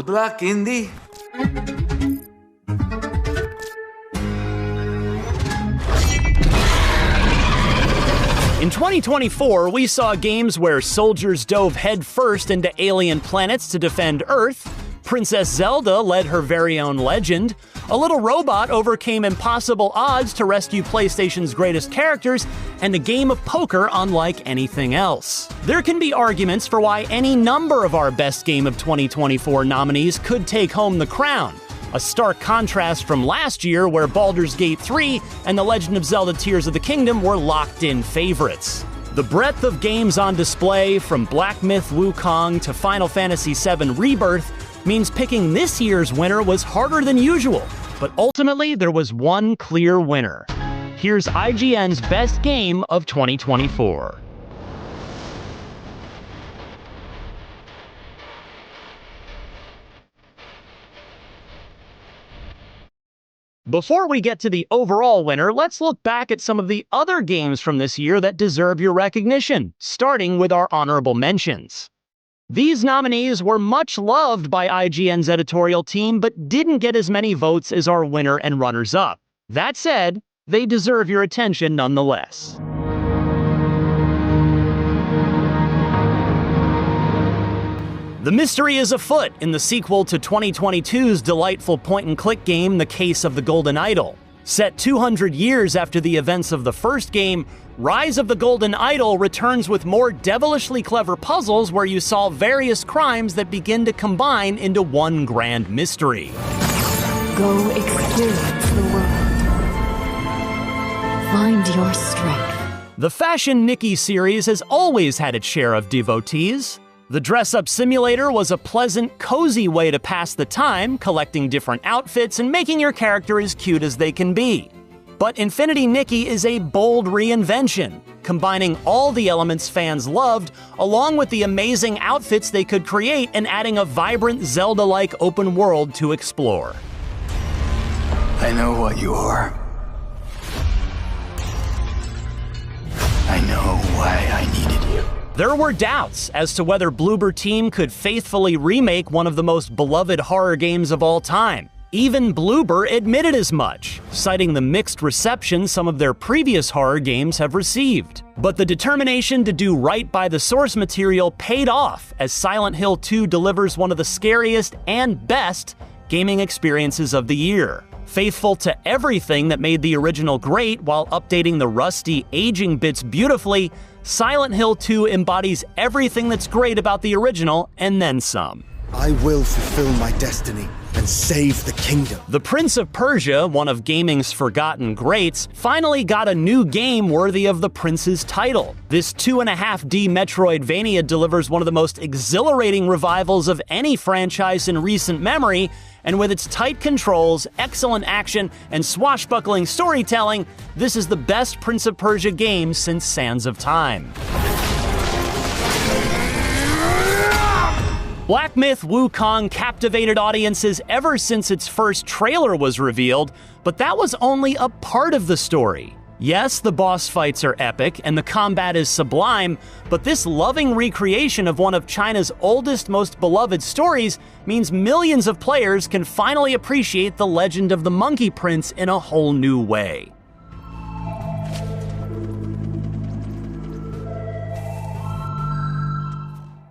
Good luck, Indy. In 2024, we saw games where soldiers dove headfirst into alien planets to defend Earth, Princess Zelda led her very own legend, a little robot overcame impossible odds to rescue PlayStation's greatest characters, and a game of poker unlike anything else. There can be arguments for why any number of our Best Game of 2024 nominees could take home the crown, a stark contrast from last year where Baldur's Gate 3 and The Legend of Zelda Tears of the Kingdom were locked-in favorites. The breadth of games on display, from Black Myth Wukong to Final Fantasy VII Rebirth, means picking this year's winner was harder than usual, but ultimately there was one clear winner. Here's IGN's Best Game of 2024. Before we get to the overall winner, let's look back at some of the other games from this year that deserve your recognition, starting with our honorable mentions. These nominees were much loved by IGN's editorial team, but didn't get as many votes as our winner and runners-up. That said, they deserve your attention nonetheless. The mystery is afoot in the sequel to 2022's delightful point-and-click game, The Case of the Golden Idol. Set 200 years after the events of the first game, Rise of the Golden Idol returns with more devilishly clever puzzles where you solve various crimes that begin to combine into one grand mystery. Go experience the world. Find your strength. The Fashion Nikki series has always had its share of devotees. The dress-up simulator was a pleasant, cozy way to pass the time, collecting different outfits and making your character as cute as they can be. But Infinity Nikki is a bold reinvention, combining all the elements fans loved, along with the amazing outfits they could create and adding a vibrant Zelda-like open world to explore. I know what you are. I know why I needed you. There were doubts as to whether Bloober Team could faithfully remake one of the most beloved horror games of all time. Even Bloober admitted as much, citing the mixed reception some of their previous horror games have received. But the determination to do right by the source material paid off, as Silent Hill 2 delivers one of the scariest and best gaming experiences of the year. Faithful to everything that made the original great while updating the rusty, aging bits beautifully, Silent Hill 2 embodies everything that's great about the original and then some. I will fulfill my destiny and save the kingdom. The Prince of Persia, one of gaming's forgotten greats, finally got a new game worthy of the Prince's title. This 2.5D Metroidvania delivers one of the most exhilarating revivals of any franchise in recent memory, and with its tight controls, excellent action, and swashbuckling storytelling, this is the best Prince of Persia game since Sands of Time. Black Myth Wukong captivated audiences ever since its first trailer was revealed, but that was only a part of the story. Yes, the boss fights are epic and the combat is sublime, but this loving recreation of one of China's oldest, most beloved stories means millions of players can finally appreciate the legend of the Monkey Prince in a whole new way.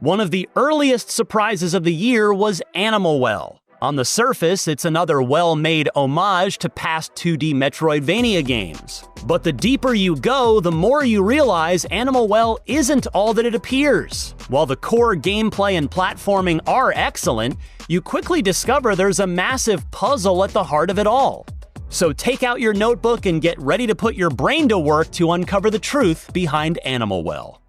One of the earliest surprises of the year was Animal Well. On the surface, it's another well-made homage to past 2D Metroidvania games. But the deeper you go, the more you realize Animal Well isn't all that it appears. While the core gameplay and platforming are excellent, you quickly discover there's a massive puzzle at the heart of it all. So take out your notebook and get ready to put your brain to work to uncover the truth behind Animal Well.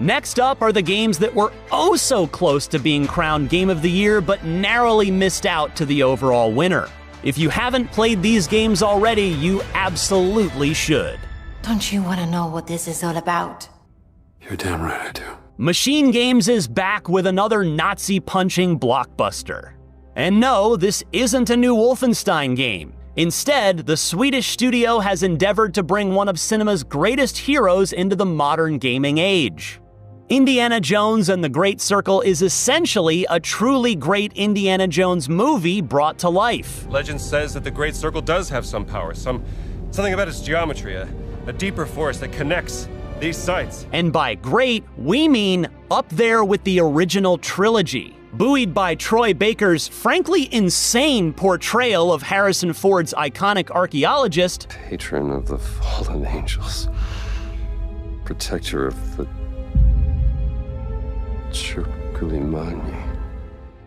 Next up are the games that were oh so close to being crowned Game of the Year, but narrowly missed out to the overall winner. If you haven't played these games already, you absolutely should. Don't you want to know what this is all about? You're damn right I do. Machine Games is back with another Nazi-punching blockbuster. And no, this isn't a new Wolfenstein game. Instead, the Swedish studio has endeavored to bring one of cinema's greatest heroes into the modern gaming age. Indiana Jones and the Great Circle is essentially a truly great Indiana Jones movie brought to life. Legend says that the Great Circle does have some power, something about its geometry, a deeper force that connects these sites. And by great, we mean up there with the original trilogy. Buoyed by Troy Baker's frankly insane portrayal of Harrison Ford's iconic archaeologist, patron of the fallen angels, protector of the Chukulimani.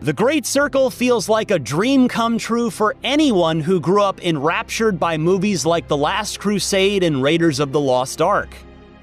The Great Circle feels like a dream come true for anyone who grew up enraptured by movies like The Last Crusade and Raiders of the Lost Ark.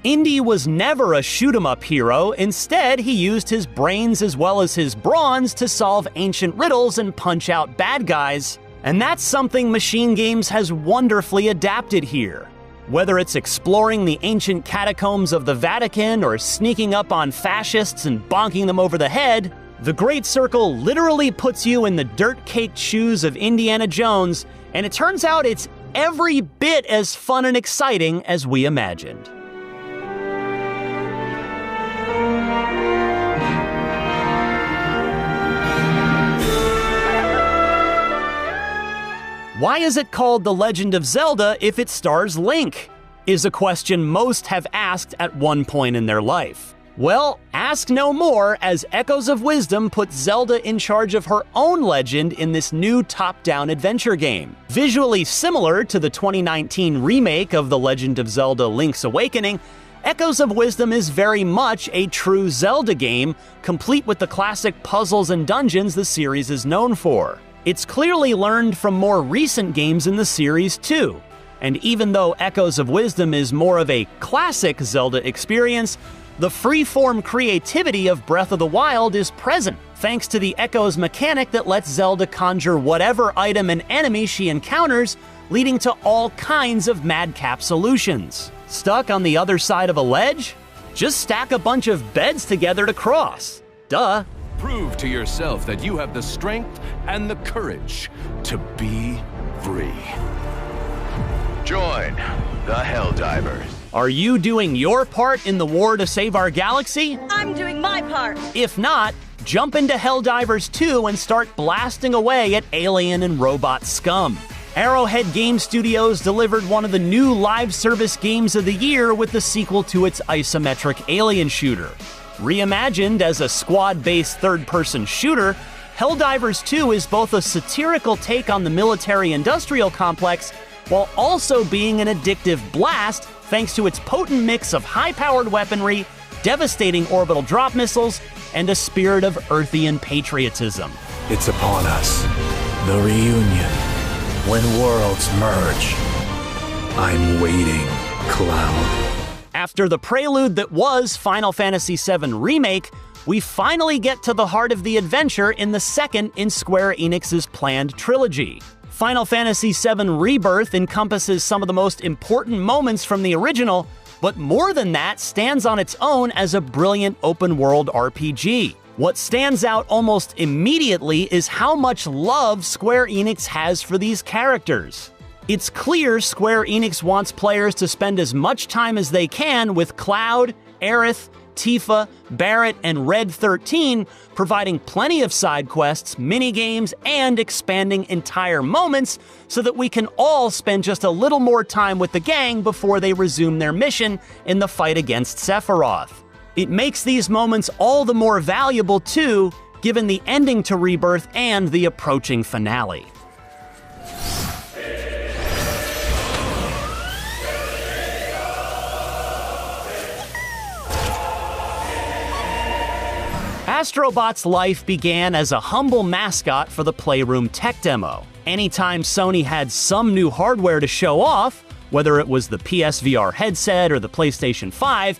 Indy was never a shoot-'em-up hero. Instead, he used his brains as well as his brawns to solve ancient riddles and punch out bad guys. And that's something Machine Games has wonderfully adapted here. Whether it's exploring the ancient catacombs of the Vatican or sneaking up on fascists and bonking them over the head, the Great Circle literally puts you in the dirt-caked shoes of Indiana Jones, and it turns out it's every bit as fun and exciting as we imagined. Why is it called The Legend of Zelda if it stars Link? Is a question most have asked at one point in their life. Well, ask no more, as Echoes of Wisdom puts Zelda in charge of her own legend in this new top-down adventure game. Visually similar to the 2019 remake of The Legend of Zelda: Link's Awakening, Echoes of Wisdom is very much a true Zelda game, complete with the classic puzzles and dungeons the series is known for. It's clearly learned from more recent games in the series too, and even though Echoes of Wisdom is more of a classic Zelda experience, the free-form creativity of Breath of the Wild is present, thanks to the Echoes mechanic that lets Zelda conjure whatever item and enemy she encounters, leading to all kinds of madcap solutions. Stuck on the other side of a ledge? Just stack a bunch of beds together to cross. Duh. Prove to yourself that you have the strength and the courage to be free. Join the Helldivers. Are you doing your part in the war to save our galaxy? I'm doing my part. If not, jump into Helldivers 2 and start blasting away at alien and robot scum. Arrowhead Game Studios delivered one of the new live service games of the year with the sequel to its isometric alien shooter. Reimagined as a squad-based third-person shooter, Helldivers 2 is both a satirical take on the military-industrial complex while also being an addictive blast thanks to its potent mix of high-powered weaponry, devastating orbital drop missiles, and a spirit of Earthian patriotism. It's upon us. The reunion. When worlds merge. I'm waiting, Cloud. After the prelude that was Final Fantasy VII Remake, we finally get to the heart of the adventure in the second in Square Enix's planned trilogy. Final Fantasy VII Rebirth encompasses some of the most important moments from the original, but more than that, stands on its own as a brilliant open-world RPG. What stands out almost immediately is how much love Square Enix has for these characters. It's clear Square Enix wants players to spend as much time as they can with Cloud, Aerith, Tifa, Barret, and Red 13, providing plenty of side quests, minigames, and expanding entire moments so that we can all spend just a little more time with the gang before they resume their mission in the fight against Sephiroth. It makes these moments all the more valuable too, given the ending to Rebirth and the approaching finale. Astro Bot's life began as a humble mascot for the Playroom tech demo. Anytime Sony had some new hardware to show off, whether it was the PSVR headset or the PlayStation 5,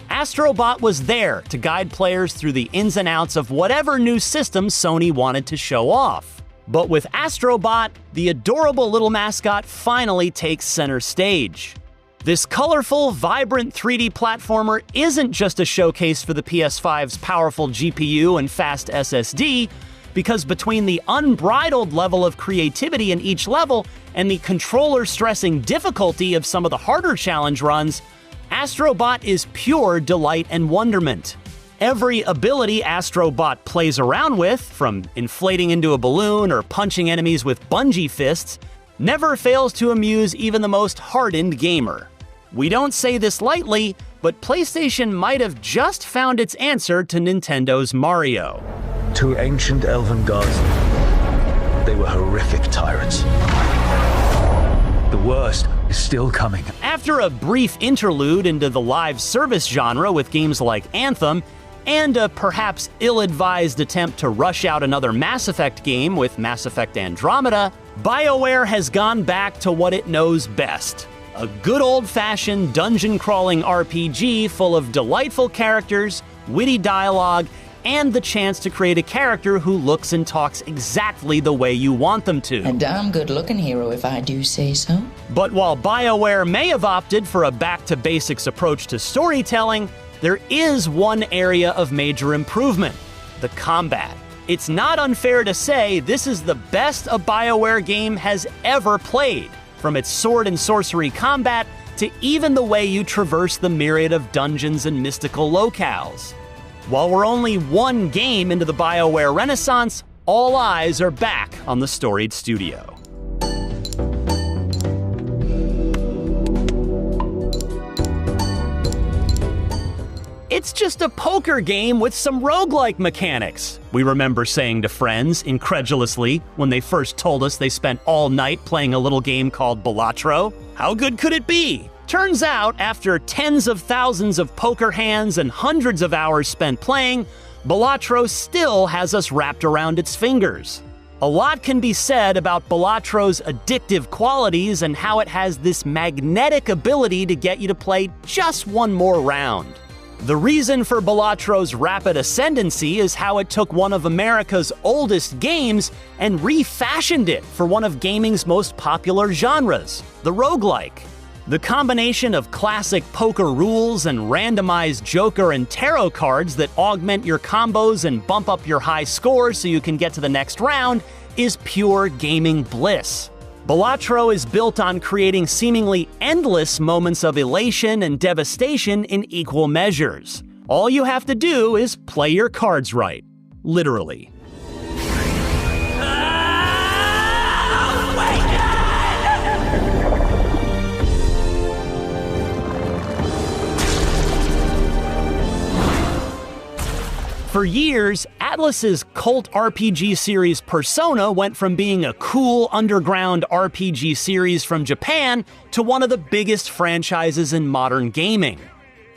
Astro Bot was there to guide players through the ins and outs of whatever new system Sony wanted to show off. But with Astro Bot, the adorable little mascot finally takes center stage. This colorful, vibrant 3D platformer isn't just a showcase for the PS5's powerful GPU and fast SSD, because between the unbridled level of creativity in each level and the controller-stressing difficulty of some of the harder challenge runs, Astro Bot is pure delight and wonderment. Every ability Astro Bot plays around with, from inflating into a balloon or punching enemies with bungee fists, never fails to amuse even the most hardened gamer. We don't say this lightly, but PlayStation might have just found its answer to Nintendo's Mario. To ancient elven gods, they were horrific tyrants. The worst is still coming. After a brief interlude into the live service genre with games like Anthem, and a perhaps ill-advised attempt to rush out another Mass Effect game with Mass Effect Andromeda, BioWare has gone back to what it knows best. A good old-fashioned dungeon-crawling RPG full of delightful characters, witty dialogue, and the chance to create a character who looks and talks exactly the way you want them to. A damn good-looking hero, if I do say so. But while BioWare may have opted for a back-to-basics approach to storytelling, there is one area of major improvement: the combat. It's not unfair to say this is the best a BioWare game has ever played, from its sword and sorcery combat to even the way you traverse the myriad of dungeons and mystical locales. While we're only one game into the BioWare renaissance, all eyes are back on the storied studio. It's just a poker game with some roguelike mechanics, we remember saying to friends incredulously when they first told us they spent all night playing a little game called Balatro. How good could it be? Turns out, after tens of thousands of poker hands and hundreds of hours spent playing, Balatro still has us wrapped around its fingers. A lot can be said about Balatro's addictive qualities and how it has this magnetic ability to get you to play just one more round. The reason for Balatro's rapid ascendancy is how it took one of America's oldest games and refashioned it for one of gaming's most popular genres, the roguelike. The combination of classic poker rules and randomized joker and tarot cards that augment your combos and bump up your high score so you can get to the next round is pure gaming bliss. Balatro is built on creating seemingly endless moments of elation and devastation in equal measures. All you have to do is play your cards right. Literally. For years, Atlus's cult RPG series Persona went from being a cool underground RPG series from Japan to one of the biggest franchises in modern gaming.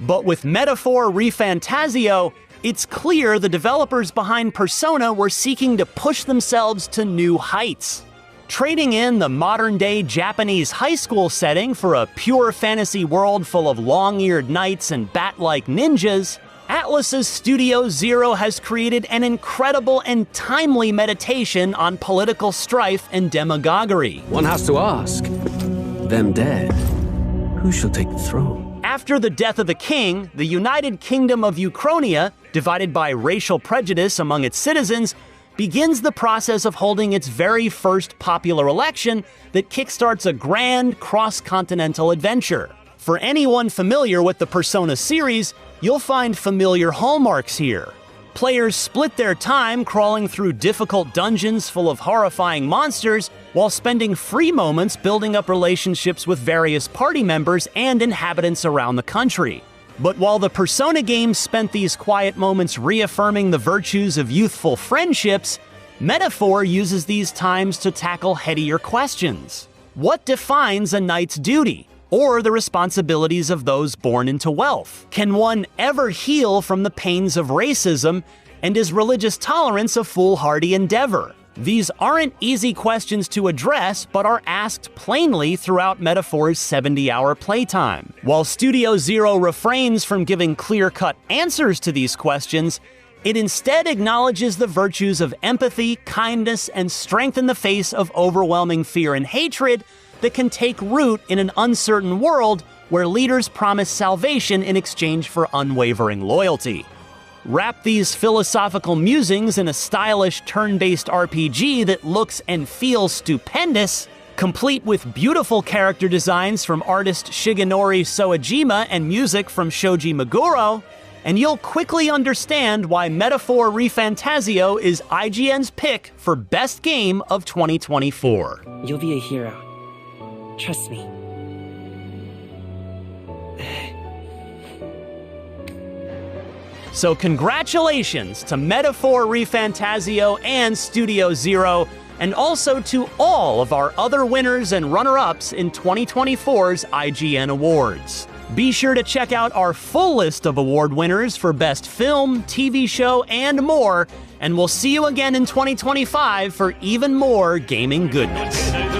But with Metaphor ReFantazio, it's clear the developers behind Persona were seeking to push themselves to new heights. Trading in the modern-day Japanese high school setting for a pure fantasy world full of long-eared knights and bat-like ninjas, Atlus's Studio Zero has created an incredible and timely meditation on political strife and demagoguery. One has to ask, them dead, who shall take the throne? After the death of the king, the United Kingdom of Ukrainia, divided by racial prejudice among its citizens, begins the process of holding its very first popular election that kickstarts a grand cross-continental adventure. For anyone familiar with the Persona series, you'll find familiar hallmarks here. Players split their time crawling through difficult dungeons full of horrifying monsters while spending free moments building up relationships with various party members and inhabitants around the country. But while the Persona games spent these quiet moments reaffirming the virtues of youthful friendships, Metaphor uses these times to tackle headier questions. What defines a knight's duty? Or the responsibilities of those born into wealth? Can one ever heal from the pains of racism? And is religious tolerance a foolhardy endeavor? These aren't easy questions to address, but are asked plainly throughout Metaphor's 70-hour playtime. While Studio Zero refrains from giving clear-cut answers to these questions, it instead acknowledges the virtues of empathy, kindness, and strength in the face of overwhelming fear and hatred that can take root in an uncertain world where leaders promise salvation in exchange for unwavering loyalty. Wrap these philosophical musings in a stylish turn-based RPG that looks and feels stupendous, complete with beautiful character designs from artist Shigenori Soejima and music from Shoji Meguro, and you'll quickly understand why Metaphor ReFantazio is IGN's pick for Best Game of 2024. You'll be a hero. Trust me. So congratulations to Metaphor ReFantazio and Studio Zero, and also to all of our other winners and runner-ups in 2024's IGN Awards. Be sure to check out our full list of award winners for Best Film, TV Show, and more, and we'll see you again in 2025 for even more gaming goodness.